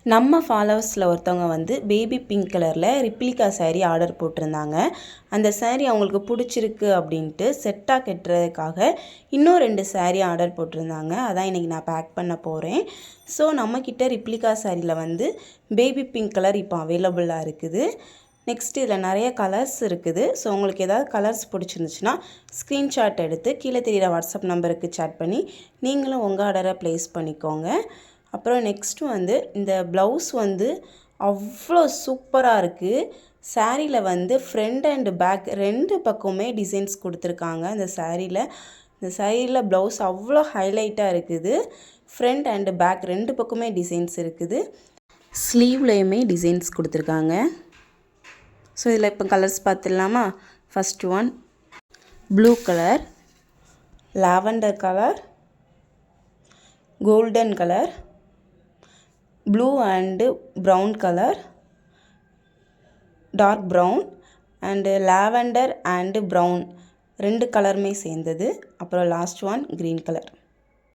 நம்ம ஃபாலோவர்ஸில் ஒருத்தவங்க வந்து பேபி பிங்க் கலரில் ரிப்ளிகா சாரீ ஆர்டர் போட்டிருந்தாங்க. அந்த சாரீ அவங்களுக்கு பிடிச்சிருக்கு அப்படின்ட்டு செட்டாக கட்டுறதுக்காக இன்னும் 2 சாரீ ஆர்டர் போட்டிருந்தாங்க. அதான் இன்றைக்கி நான் பேக் பண்ண போகிறேன். ஸோ நம்மக்கிட்ட ரிப்ளிகா சாரியில் வந்து பேபி பிங்க் கலர் இப்போ அவைலபிளாக இருக்குது. நெக்ஸ்ட் இதில் நிறைய கலர்ஸ் இருக்குது. ஸோ உங்களுக்கு ஏதாவது கலர்ஸ் பிடிச்சிருந்துச்சுன்னா ஸ்க்ரீன்ஷாட் எடுத்து கீழே தெரிகிற வாட்ஸ்அப் நம்பருக்கு சேட் பண்ணி நீங்களும் உங்கள் ஆர்டரை ப்ளேஸ் பண்ணிக்கோங்க. அப்புறம் நெக்ஸ்ட்டு வந்து இந்த ப்ளவுஸ் வந்து அவ்வளோ சூப்பராக இருக்குது. சாரியில் வந்து ஃப்ரண்ட் அண்ட் பேக் 2 பக்கமே டிசைன்ஸ் கொடுத்துருக்காங்க. இந்த சாரியில் ப்ளவுஸ் அவ்வளோ ஹைலைட்டாக இருக்குது. ஃப்ரண்ட் அண்ட் பேக் 2 பக்கமே டிசைன்ஸ் இருக்குது. ஸ்லீவ்லேயுமே டிசைன்ஸ் கொடுத்துருக்காங்க. ஸோ இதில் இப்போ கலர்ஸ் பார்த்துடலாமா? First one blue colour, lavender colour, golden colour, blue and brown colour, dark brown and lavender and brown 2 கலருமே சேர்ந்தது. அப்புறம் லாஸ்ட் ஒன் க்ரீன் கலர்.